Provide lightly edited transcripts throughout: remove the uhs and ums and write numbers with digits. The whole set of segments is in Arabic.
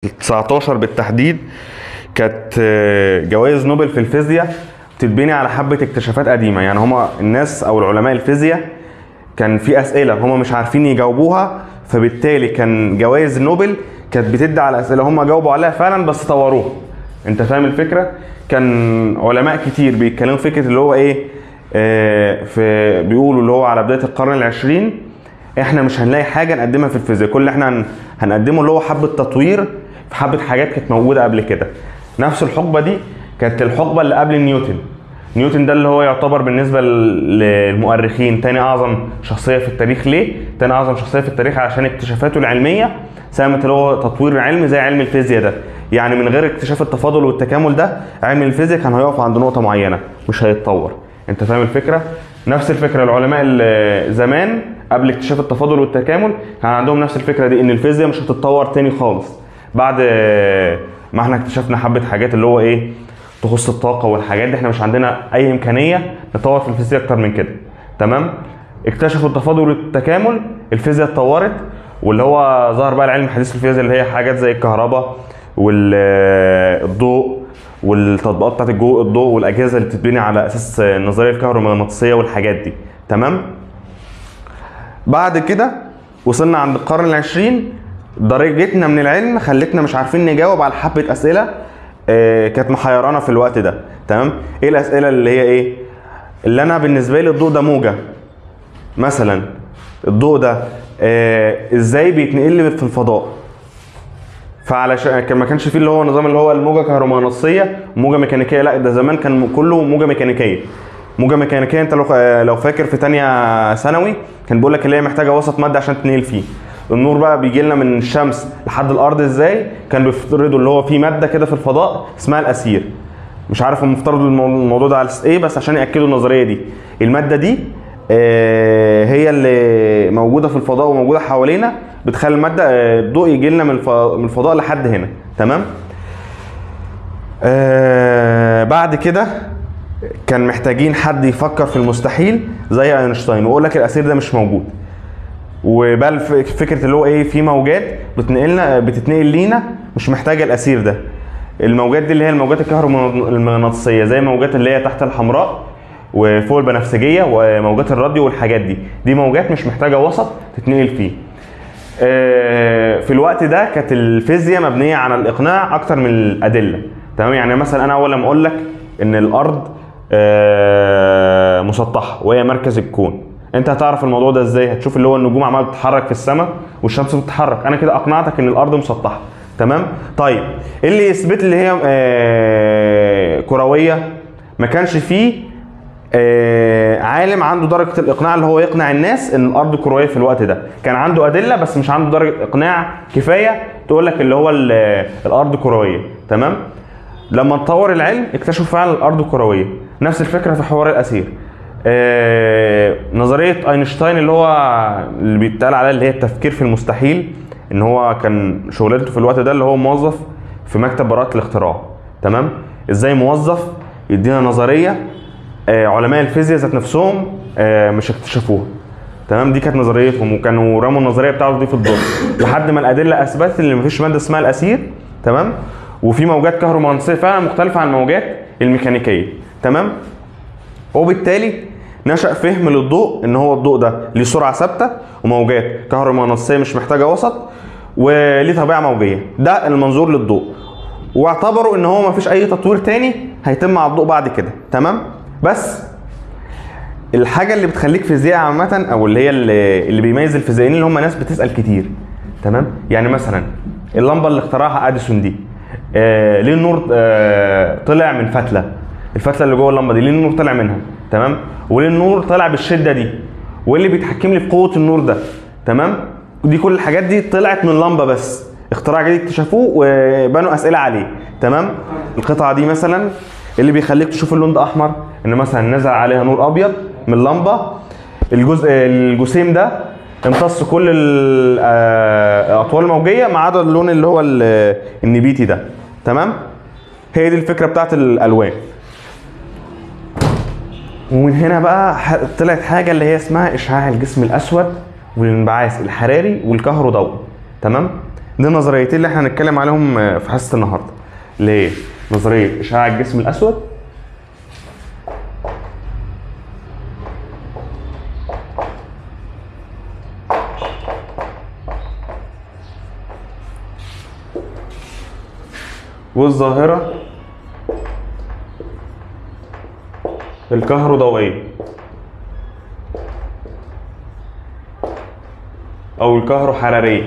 19 بالتحديد كانت جوائز نوبل في الفيزياء بتتبني على حبة اكتشافات قديمة. يعني هما الناس او العلماء الفيزياء كان في اسئلة هما مش عارفين يجاوبوها، فبالتالي كان جوائز نوبل كانت بتدي على اسئلة هما جاوبوا عليها فعلا بس طوروها. انت فاهم الفكرة؟ كان علماء كتير بيتكلموا فكرة اللي هو ايه، في بيقولوا اللي هو على بداية القرن العشرين احنا مش هنلاقي حاجة نقدمها في الفيزياء، كل اللي احنا هنقدمه اللي هو حبة تطوير في حبة حاجات كانت موجودة قبل كده. نفس الحقبة دي كانت الحقبة اللي قبل نيوتن. نيوتن ده اللي هو يعتبر بالنسبة للمؤرخين تاني أعظم شخصية في التاريخ. ليه؟ تاني أعظم شخصية في التاريخ عشان اكتشافاته العلمية ساهمت اللي هو تطوير العلم زي علم الفيزياء ده. يعني من غير اكتشاف التفاضل والتكامل ده علم الفيزياء كان هيقف عند نقطة معينة مش هيتطور. انت فاهم الفكرة؟ نفس الفكرة العلماء زمان قبل اكتشاف التفاضل والتكامل كان عندهم نفس الفكرة دي، ان الفيزياء مش هتتطور تاني خالص بعد ما احنا اكتشفنا حبة حاجات اللي هو ايه تخص الطاقة والحاجات دي. احنا مش عندنا اي امكانية نطور في الفيزياء اكتر من كده. تمام؟ اكتشفوا التفاضل والتكامل، الفيزياء اتطورت، واللي هو ظهر بقى العلم الحديث في الفيزياء اللي هي حاجات زي الكهرباء والضوء والتطبيقات بتاعت الضوء والاجهزه اللي بتتبني على اساس النظريه الكهرومغناطيسيه والحاجات دي. تمام؟ بعد كده وصلنا عند القرن العشرين، درجتنا من العلم خلتنا مش عارفين نجاوب على حبه اسئله كانت محيرانا في الوقت ده. تمام؟ ايه الاسئله اللي هي ايه؟ اللي انا بالنسبه لي الضوء ده موجه مثلا، الضوء ده ازاي بيتنقل لي في الفضاء؟ فعلشان ما كانش فيه اللي هو نظام اللي هو الموجه كهرومغناطيسيه وموجه ميكانيكيه، لا ده زمان كان كله موجه ميكانيكيه. موجه ميكانيكيه انت لو فاكر في تانية ثانوي كان بيقول لك اللي هي محتاجه وسط ماده عشان تنقل فيه. النور بقى بيجي لنا من الشمس لحد الارض ازاي؟ كان بيفترضوا اللي هو في ماده كده في الفضاء اسمها الاسير. مش عارف هم افترضوا الموضوع ده على ايه، بس عشان ياكدوا النظريه دي. الماده دي هي اللي موجوده في الفضاء وموجوده حوالينا، بتخلي الماده الضوء يجي لنا من الفضاء لحد هنا. تمام؟ بعد كده كان محتاجين حد يفكر في المستحيل زي اينشتاين ويقول لك الاسير ده مش موجود، وبل فكره اللي هو ايه في موجات بتتنقل لينا مش محتاجه الاسير ده. الموجات دي اللي هي الموجات الكهرومغناطيسيه زي موجات اللي هي تحت الحمراء وفوق البنفسجيه وموجات الراديو والحاجات دي موجات مش محتاجه وسط تتنقل فيه. في الوقت ده كانت الفيزياء مبنيه على الاقناع اكتر من الادله. تمام؟ يعني مثلا انا اول ما اقول لك ان الارض مسطحه وهي مركز الكون، انت هتعرف الموضوع ده ازاي؟ هتشوف اللي هو النجوم عماله بتتحرك في السماء والشمس بتتحرك، انا كده اقنعتك ان الارض مسطحه. تمام؟ طيب ايه اللي يثبت اللي هي كرويه؟ ما كانش فيه عالم عنده درجه الاقناع اللي هو يقنع الناس ان الارض كرويه في الوقت ده. كان عنده ادله بس مش عنده درجه اقناع كفايه تقول لك اللي هو الارض كرويه. تمام؟ لما اتطور العلم اكتشفوا فعلا الارض كرويه. نفس الفكره في حوار الاسير. نظريه اينشتاين اللي بيتقال عليها اللي هي التفكير في المستحيل، ان هو كان شغلته في الوقت ده اللي هو موظف في مكتب براءه الاختراع. تمام؟ ازاي موظف يدينا نظريه علماء الفيزياء ذات نفسهم مش اكتشفوها. تمام؟ دي كانت نظريتهم وكانوا رموا النظريه بتاعته دي في الضوء لحد ما الادله اثبتت ان مفيش ماده اسمها الاسير. تمام؟ وفي موجات كهرومغناطيسيه فعلا مختلفه عن الموجات الميكانيكيه. تمام؟ وبالتالي نشأ فهم للضوء ان هو الضوء ده ليه سرعه ثابته وموجات كهرومغناطيسيه مش محتاجه وسط وليه طبيعه موجيه. ده المنظور للضوء، واعتبروا ان هو مفيش اي تطوير تاني هيتم على الضوء بعد كده. تمام؟ بس الحاجه اللي بتخليك فيزياء عامه او اللي هي اللي بيميز الفيزيائيين اللي هم ناس بتسال كتير. تمام؟ يعني مثلا اللمبه اللي اخترعها اديسون دي ليه النور طلع من الفتله اللي جوه اللمبه دي ليه النور طلع منها؟ تمام؟ وليه النور طلع بالشده دي؟ وايه اللي بيتحكم لي في قوه النور ده؟ تمام؟ ودي كل الحاجات دي طلعت من لمبه بس، اختراع جديد اكتشفوه وبنوا اسئله عليه. تمام؟ القطعه دي مثلا اللي بيخليك تشوف اللون ده احمر ان مثلا نزل عليها نور ابيض من اللمبه، الجسيم ده امتص كل الاطوال الموجيه ما عدا اللون اللي هو النبيتي ده. تمام؟ هي دي الفكره بتاعت الالوان. ومن هنا بقى طلعت حاجه اللي هي اسمها اشعاع الجسم الاسود والانبعاث الحراري والكهروضوئي. تمام؟ دي النظريتين اللي احنا هنتكلم عليهم في حصه النهارده، اللي هي نظريه اشعاع الجسم الاسود والظاهره الكهروضوئيه او الكهروحراريه.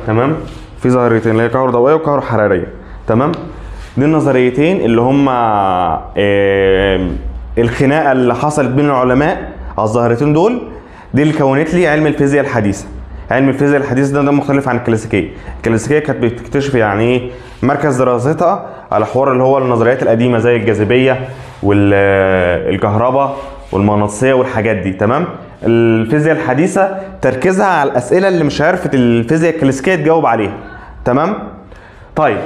تمام، في ظاهرتين اللي هي كهروضوئيه وكهروحراريه. تمام، دي النظريتين اللي هم الخناقه اللي حصلت بين العلماء على الظاهرتين دول، دي اللي كونت لي علم الفيزياء الحديثه. علم الفيزياء الحديث ده مختلف عن الكلاسيكيه. الكلاسيكيه كانت بتكتشف يعني ايه، مركز دراستها على حوار اللي هو النظريات القديمه زي الجاذبيه والكهرباء والمغناطيسيه والحاجات دي. تمام، الفيزياء الحديثه تركيزها على الاسئله اللي مش عرفت الفيزياء الكلاسيكيه تجاوب عليها. تمام، طيب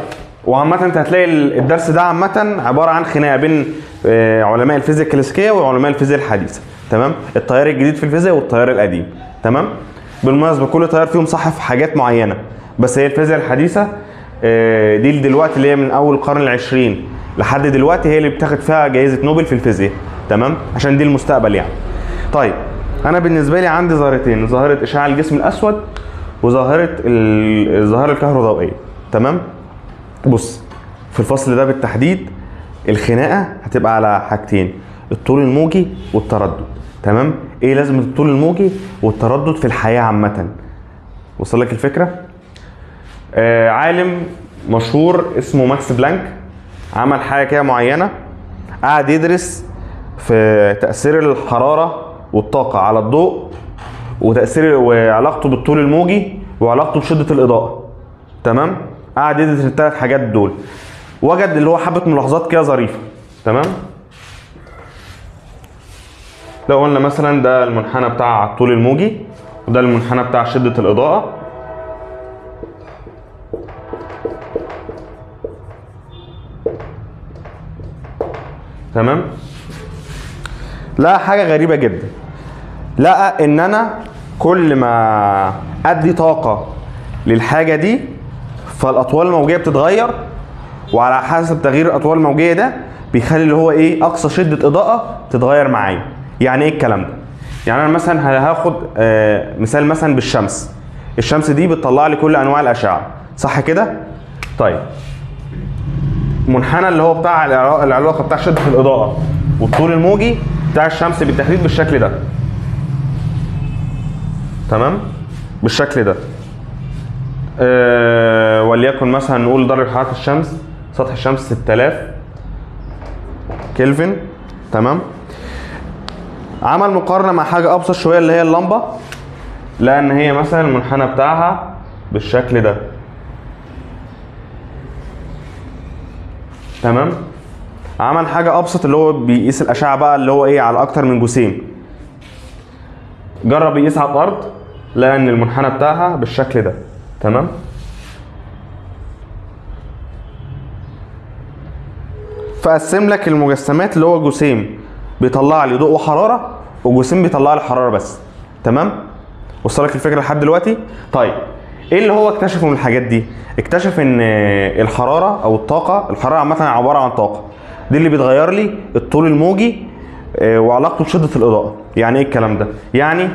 وعامة انت هتلاقي الدرس ده عامة عبارة عن خناقة بين علماء الفيزياء الكلاسيكية وعلماء الفيزياء الحديثة. تمام، التيار الجديد في الفيزياء والتيار القديم. تمام، بالمناسبة كل تيار فيهم صح في حاجات معينة، بس هي الفيزياء الحديثة دي دلوقتي اللي هي من اول القرن العشرين لحد دلوقتي هي اللي بتاخد فيها جائزة نوبل في الفيزياء. تمام، عشان دي المستقبل يعني. طيب انا بالنسبة لي عندي ظاهرتين، ظاهرة اشعاع الجسم الاسود وظاهرة الظاهرة الكهروضوئية. تمام، بص في الفصل ده بالتحديد الخناقه هتبقى على حاجتين، الطول الموجي والتردد. تمام، ايه لازمه الطول الموجي والتردد في الحياه عامه؟ وصل لك الفكره؟ عالم مشهور اسمه ماكس بلانك عمل حاجه كده معينه، قعد يدرس في تاثير الحراره والطاقه على الضوء وتاثير وعلاقته بالطول الموجي وعلاقته بشده الاضاءه. تمام، قعد يدرس الثلاث حاجات دول، وجد اللي هو حبه ملاحظات كده ظريفه. تمام، لو قلنا مثلا ده المنحنى بتاع الطول الموجي وده المنحنى بتاع شده الاضاءه، تمام، لقى حاجه غريبه جدا، لقى ان انا كل ما ادي طاقه للحاجه دي فالاطوال الموجيه بتتغير، وعلى حسب تغيير الاطوال الموجيه ده بيخلي اللي هو ايه اقصى شده اضاءه تتغير معايا. يعني ايه الكلام ده؟ يعني انا مثلا هاخد مثال مثلا بالشمس. الشمس دي بتطلع لي كل انواع الاشعه، صح كده؟ طيب منحنى اللي هو بتاع العلاقه بتاع شده الاضاءه والطول الموجي بتاع الشمس بالتحديد بالشكل ده. تمام، بالشكل ده. وليكن مثلا نقول درجة حرارة الشمس، سطح الشمس 6000 كلفن. تمام، عمل مقارنة مع حاجة أبسط شوية اللي هي اللمبة، لأن هي مثلا المنحنى بتاعها بالشكل ده. تمام، عمل حاجة أبسط اللي هو بيقيس الأشعة بقى اللي هو إيه على أكتر من جسيم. جرب يقيس على الأرض لأن المنحنى بتاعها بالشكل ده. تمام، فقسم لك المجسمات اللي هو جسيم بيطلع لي ضوء وحراره وجسيم بيطلع لي حراره بس. تمام، وصل لك الفكره لحد دلوقتي؟ طيب ايه اللي هو اكتشفه من الحاجات دي؟ اكتشف ان الحراره او الطاقه، الحراره عامه عباره عن طاقه، دي اللي بتغير لي الطول الموجي وعلاقته بشده الاضاءه. يعني ايه الكلام ده؟ يعني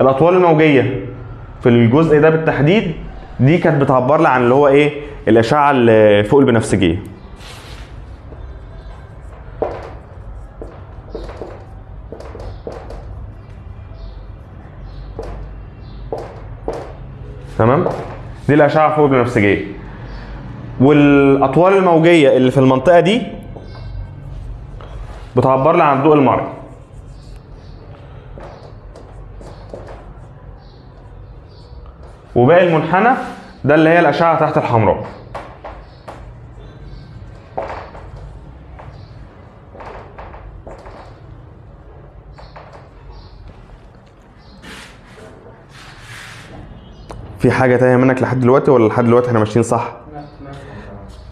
الاطوال الموجيه في الجزء ده بالتحديد دي كانت بتعبر لي عن اللي هو ايه الاشعه اللي فوق البنفسجيه. تمام، دي الاشعه فوق البنفسجيه. والاطوال الموجيه اللي في المنطقه دي بتعبر لي عن الضوء المرئي. وباقي المنحنى ده اللي هي الاشعه تحت الحمراء. في حاجه تانية منك لحد دلوقتي ولا لحد دلوقتي احنا ماشيين صح؟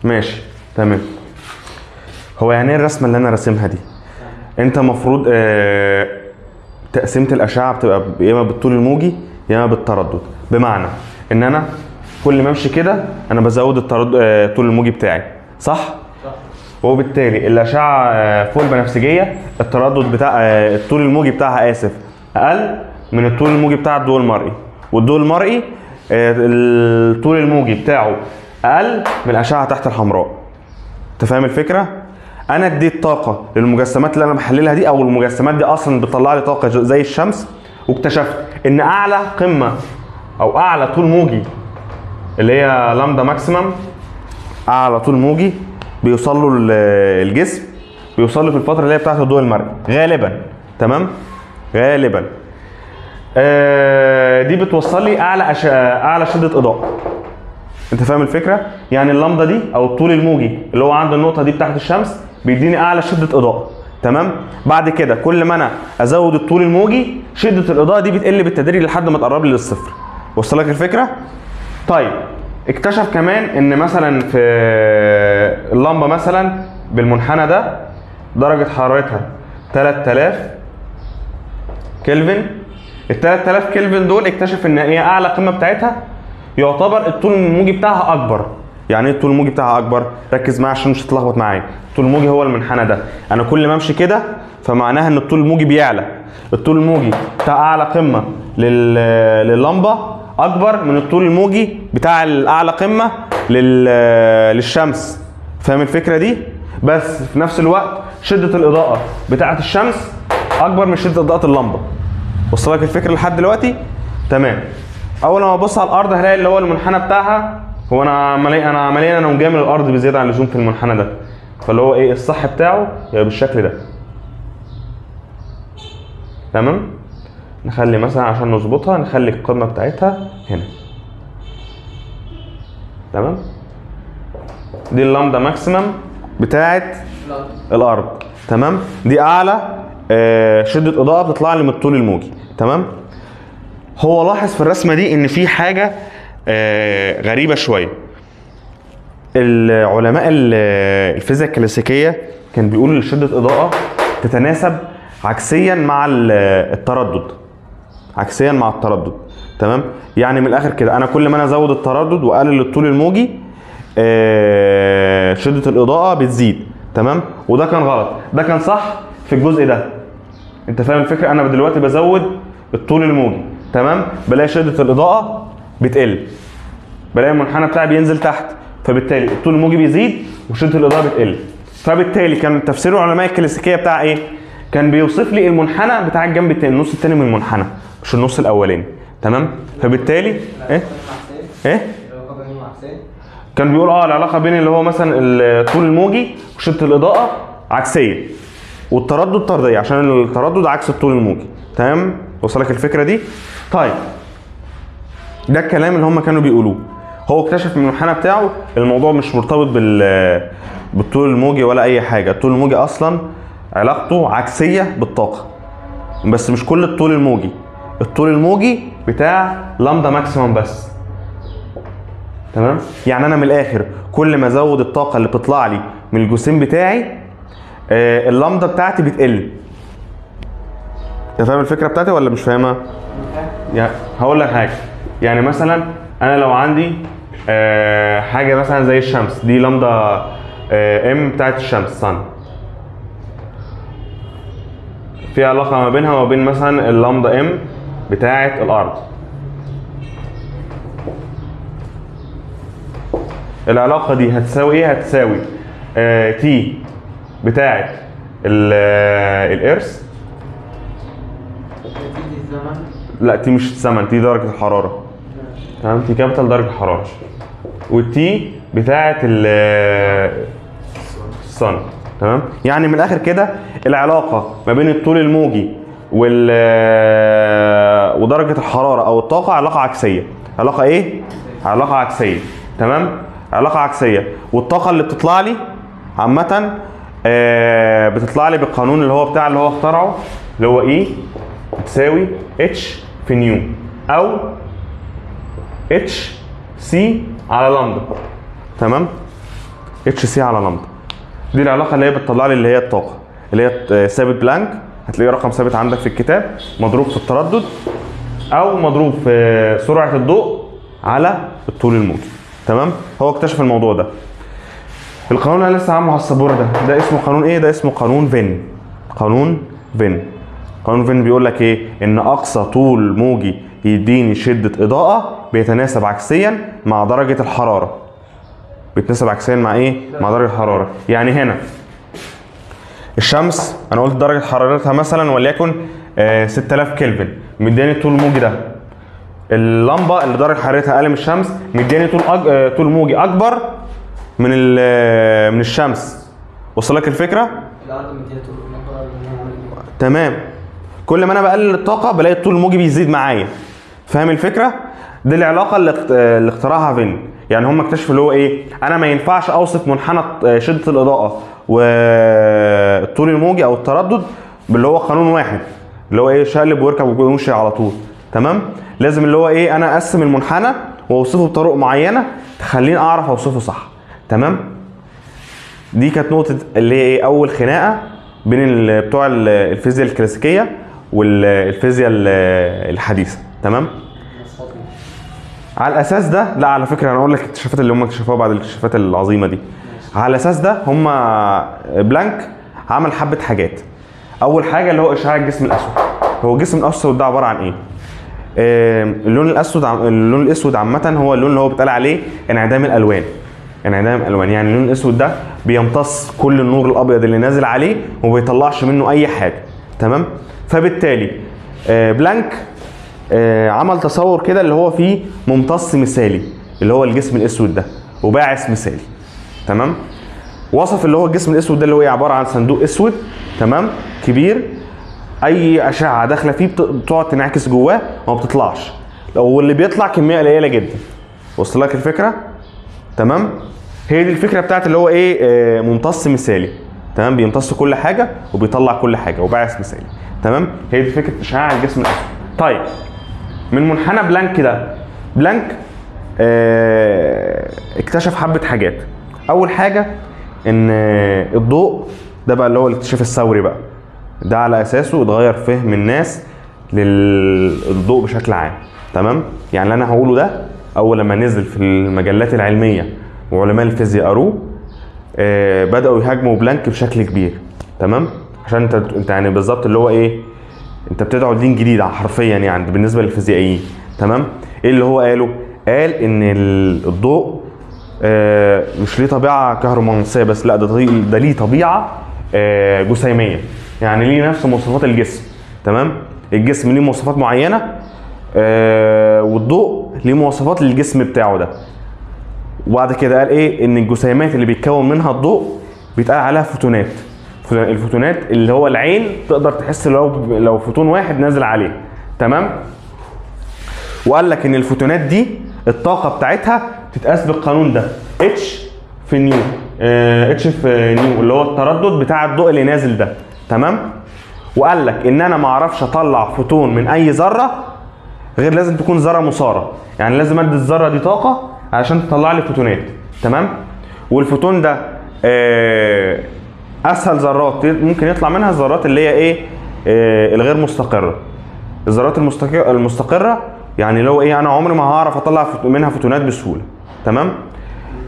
ماشي تمام. هو يعني ايه الرسمه اللي انا راسمها دي؟ انت المفروض تقسيمه الاشعه بتبقى يا اما بالطول الموجي يا اما بالتردد، بمعنى ان انا كل ما امشي كده انا بزود الطول الموجي بتاعي، صح؟ وبالتالي الاشعه فوق البنفسجيه التردد بتاع الطول الموجي بتاعها اقل من الطول الموجي بتاع الضوء المرئي، والضوء المرئي الطول الموجي بتاعه اقل من الاشعه تحت الحمراء. انت فاهم الفكره؟ انا اديت طاقه للمجسمات اللي انا بحللها دي، او المجسمات دي اصلا بتطلع لي طاقه زي الشمس، واكتشفت ان اعلى قمه او اعلى طول موجي اللي هي لامدا ماكسيمم، اعلى طول موجي بيوصل له الجسم بيوصل له في الفتره اللي هي بتاعت الضوء المرئي غالبا. تمام؟ غالبا دي بتوصل لي اعلى شده اضاءه. انت فاهم الفكره؟ يعني اللامدا دي او الطول الموجي اللي هو عند النقطه دي بتاعت الشمس بيديني اعلى شده اضاءه. تمام؟ بعد كده كل ما انا ازود الطول الموجي شده الاضاءه دي بتقل بالتدريج لحد ما تقرب لي للصفر. وصل لك الفكره؟ طيب اكتشف كمان ان مثلا في اللمبه مثلا بالمنحنى ده درجه حرارتها 3000 كلفن. ال 3000 كلفن دول اكتشف ان هي اعلى قمه بتاعتها يعتبر الطول الموجي بتاعها اكبر. يعني ايه الطول الموجي بتاعها اكبر؟ ركز معايا عشان مش هتتلخبط معايا. الطول الموجي هو المنحنى ده، انا كل ما امشي كده فمعناها ان الطول الموجي بيعلى. الطول الموجي بتاع اعلى قمه لللمبه اكبر من الطول الموجي بتاع الاعلى قمه للشمس. فاهم الفكره دي؟ بس في نفس الوقت شده الاضاءه بتاعه الشمس اكبر من شده اضاءه اللمبه. وصل لك الفكره لحد دلوقتي؟ تمام. اول ما ابص على الارض هلاقي اللي هو المنحنى بتاعها، هو انا عمليا انا مجامل الارض بزياده عن اللزوم في المنحنى ده، فاللي هو ايه الصح بتاعه يبقى بالشكل ده. تمام؟ نخلي مثلا عشان نظبطها نخلي القمه بتاعتها هنا. تمام؟ دي اللامدا ماكسيمم بتاعت الارض. تمام؟ دي اعلى شده اضاءه بتطلع لي من الطول الموجي. تمام؟ هو لاحظ في الرسمه دي ان في حاجه غريبه شويه. العلماء الفيزياء الكلاسيكيه كان بيقولوا ان شده اضاءه تتناسب عكسيا مع التردد. عكسيا مع التردد. تمام؟ يعني من الاخر كده انا كل ما انا ازود التردد واقلل الطول الموجي شده الاضاءه بتزيد. تمام؟ وده كان غلط، ده كان صح في الجزء ده. انت فاهم الفكره؟ انا دلوقتي بزود الطول الموجي، تمام؟ بلاقي شده الاضاءه بتقل، بلاقي المنحنى بتاعي بينزل تحت، فبالتالي الطول الموجي بيزيد وشده الاضاءه بتقل. فبالتالي كان تفسير العلماء الكلاسيكيه بتاع ايه؟ كان بيوصف لي المنحنى بتاع الجنب التاني، النص التاني من المنحنى مش النص الاولاني. تمام؟ فبالتالي ايه كان بيقول العلاقه بين اللي هو مثلا الطول الموجي وشده الاضاءه عكسيه، والتردد طرديه عشان التردد عكس الطول الموجي. تمام؟ وصلك الفكره دي؟ طيب ده الكلام اللي هم كانوا بيقولوه. هو اكتشف من المنحنى بتاعه الموضوع مش مرتبط بالطول الموجي ولا اي حاجه. الطول الموجي اصلا علاقته عكسيه بالطاقه، بس مش كل الطول الموجي. الطول الموجي بتاع لامدا ماكسيمم بس. تمام؟ يعني انا من الاخر كل ما ازود الطاقه اللي بتطلع لي من الجسيم بتاعي اللامدا بتاعتي بتقل. انت فاهم الفكره بتاعتي ولا مش فاهمها؟ يعني هقول لك حاجه، يعني مثلا انا لو عندي حاجه مثلا زي الشمس دي لامدا ام بتاعت الشمس صن، في علاقه ما بينها وما بين مثلا اللامدا ام بتاعت الارض. العلاقه دي هتساوي ايه؟ هتساوي تي بتاعت الارث. لا تي مش الزمن، تي درجه الحراره. تمام؟ تي كابيتال درجه الحراره، والتي بتاعت الصن. تمام؟ يعني من الاخر كده العلاقه ما بين الطول الموجي ودرجه الحراره او الطاقه علاقه عكسيه. علاقه ايه؟ علاقه عكسيه. تمام؟ علاقه عكسيه. والطاقه اللي بتطلع لي عامه بتطلع لي بالقانون اللي هو بتاع اللي هو اخترعه، اللي هو اي بتساوي اتش في نيو او اتش سي على لامدا. تمام؟ اتش سي على لامدا دي العلاقه اللي هي بتطلع لي اللي هي الطاقه، اللي هي ثابت بلانك، هتلاقيه رقم ثابت عندك في الكتاب، مضروب في التردد او مضروب في سرعه الضوء على الطول الموجي. تمام؟ هو اكتشف الموضوع ده. القانون اللي لسه عامله على السبوره ده اسمه قانون ايه؟ ده اسمه قانون فين. قانون فين. قانون فين بيقول لك ايه؟ ان اقصى طول موجي يديني شده اضاءه بيتناسب عكسيا مع درجه الحراره. بيتناسب عكسيا مع ايه؟ مع درجه الحراره. يعني هنا الشمس انا قلت درجه حرارتها مثلا وليكن 6000 كلفن، مدياني طول موجي ده. اللمبه اللي درجه حرارتها اقل من الشمس مدياني طول موجي اكبر من الشمس. وصل لك الفكره؟ تمام. كل ما انا بقلل الطاقه بلاقي الطول الموجي بيزيد معايا. فاهم الفكره؟ دي العلاقه اللي اخترعها فين. يعني هم اكتشفوا اللي هو ايه؟ انا ما ينفعش اوصف منحنى شده الاضاءه والطول الموجي او التردد باللي هو قانون واحد اللي هو ايه؟ شقلب واركب وامشي على طول. تمام؟ لازم اللي هو ايه؟ انا اقسم المنحنى واوصفه بطرق معينه تخليني اعرف اوصفه صح. تمام؟ دي كانت نقطه اللي هي ايه؟ اول خناقه بين بتوع الفيزياء الكلاسيكيه والفيزياء الحديثه. تمام؟ على الاساس ده، لا على فكره انا اقول لك الاكتشافات اللي هم اكتشفوها بعد الاكتشافات العظيمه دي. على الاساس ده هم بلانك عمل حبه حاجات. اول حاجه اللي هو اشعاع الجسم الاسود. هو الجسم الاسود ده عباره عن ايه؟ اللون الاسود عامه هو اللون اللي هو بيتقال عليه انعدام الالوان. انعدام الالوان يعني اللون الاسود ده بيمتص كل النور الابيض اللي نازل عليه وما بيطلعش منه اي حاجه. تمام؟ فبالتالي بلانك عمل تصور كده اللي هو فيه ممتص مثالي اللي هو الجسم الاسود ده وباعث مثالي. تمام؟ وصف اللي هو الجسم الاسود ده اللي هو عباره عن صندوق اسود. تمام؟ كبير، اي اشعه داخله فيه بتقعد تنعكس جواه وما بتطلعش، واللي بيطلع كميه قليله جدا. وصل لك الفكره؟ تمام؟ هي دي الفكره بتاعت اللي هو ايه؟ ممتص مثالي. تمام؟ بيمتص كل حاجه وبيطلع كل حاجه وباعث مثالي. تمام؟ هي دي فكره اشعاع الجسم الاسود. طيب من منحنى بلانك ده، بلانك اكتشف حبه حاجات. اول حاجه ان الضوء ده بقى اللي هو الاكتشاف الثوري بقى، ده على اساسه اتغير فهم الناس للضوء بشكل عام. تمام؟ يعني اللي انا هقوله ده اول لما نزل في المجلات العلميه وعلماء الفيزياء قروه بداوا يهاجموا بلانك بشكل كبير. تمام؟ عشان انت يعني بالظبط اللي هو ايه؟ انت بتدعو دين جديد حرفيا يعني بالنسبه للفيزيائيين. تمام؟ ايه اللي هو قاله؟ قال ان الضوء مش ليه طبيعه كهرومغناطيسيه بس، لا ده ليه طبيعه جسيميه، يعني ليه نفس مواصفات الجسم. تمام؟ الجسم ليه مواصفات معينه والضوء ليه مواصفات للجسم بتاعه ده. وبعد كده قال ايه؟ ان الجسيمات اللي بيتكون منها الضوء بيتقال عليها فوتونات. الفوتونات اللي هو العين تقدر تحس لو فوتون واحد نازل عليه. تمام؟ وقال لك ان الفوتونات دي الطاقه بتاعتها تتقاس بالقانون ده اتش في نيو. اتش في نيو اللي هو التردد بتاع الضوء اللي نازل ده. تمام؟ وقال لك ان انا ما اعرفش اطلع فوتون من اي ذره غير لازم تكون ذره مثاره، يعني لازم ادي الذره دي طاقه علشان تطلع لي فوتونات. تمام؟ والفوتون ده اسهل ذرات ممكن يطلع منها الذرات اللي هي ايه؟ الغير مستقره. الذرات المستقره يعني اللي هو ايه؟ انا عمري ما هعرف اطلع منها فوتونات بسهوله. تمام؟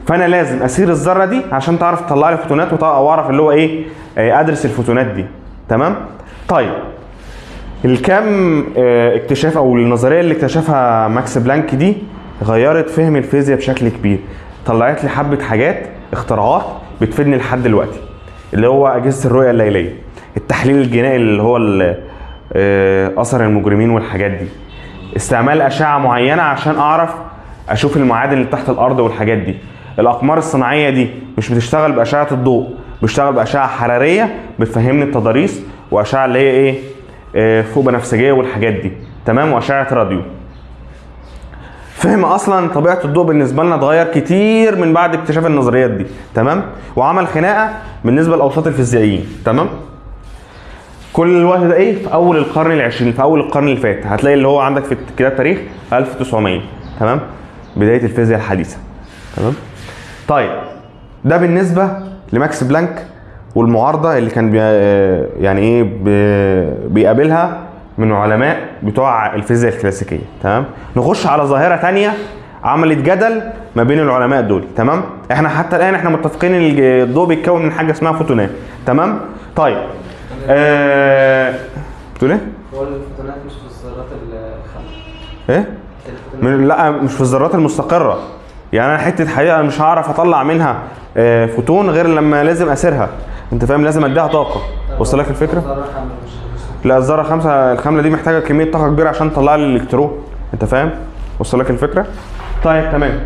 فانا لازم اسير الذره دي عشان تعرف تطلع لي فوتونات او اعرف اللي هو ايه؟ ادرس الفوتونات دي. تمام؟ طيب الكم اكتشاف او النظريه اللي اكتشفها ماكس بلانك دي غيرت فهم الفيزياء بشكل كبير. طلعت لي حبه حاجات اختراعات بتفيدني لحد دلوقتي، اللي هو اجهزه الرؤيه الليليه، التحليل الجنائي اللي هو اثر المجرمين والحاجات دي، استعمال اشعه معينه عشان اعرف اشوف المعادن اللي تحت الارض والحاجات دي. الاقمار الصناعيه دي مش بتشتغل باشعه الضوء، بتشتغل باشعه حراريه بتفهمني التضاريس، واشعه اللي هي ايه؟ فوق بنفسجيه والحاجات دي. تمام؟ واشعه راديو. فهم اصلا طبيعه الضوء بالنسبه لنا اتغير كتير من بعد اكتشاف النظريات دي. تمام؟ وعمل خناقه بالنسبه لاوساط الفيزيائيين. تمام؟ كل الوقت ده ايه؟ في اول القرن العشرين، في اول القرن اللي فات هتلاقي اللي هو عندك في كتاب تاريخ 1900. تمام؟ بدايه الفيزياء الحديثه. تمام؟ طيب ده بالنسبه لماكس بلانك والمعارضه اللي كان يعني ايه بيقابلها من علماء بتوع الفيزياء الكلاسيكيه. تمام؟ نخش على ظاهره ثانيه عملت جدل ما بين العلماء دول. تمام، احنا حتى الان احنا متفقين ان الضوء بيتكون من حاجه اسمها فوتونات. تمام. طيب بتقول ايه؟ هو الفوتونات مش في الذرات الخام. ايه؟ لا مش في الذرات المستقره. يعني انا حته حقيقه مش هعرف اطلع منها فوتون غير لما لازم اسيرها. انت فاهم؟ لازم اديها طاقه. وصل لك الفكره؟ لا الذره الخامله دي محتاجه كميه طاقه كبيره عشان تطلع لي الالكترون. انت فاهم؟ وصل لك الفكره؟ طيب تمام.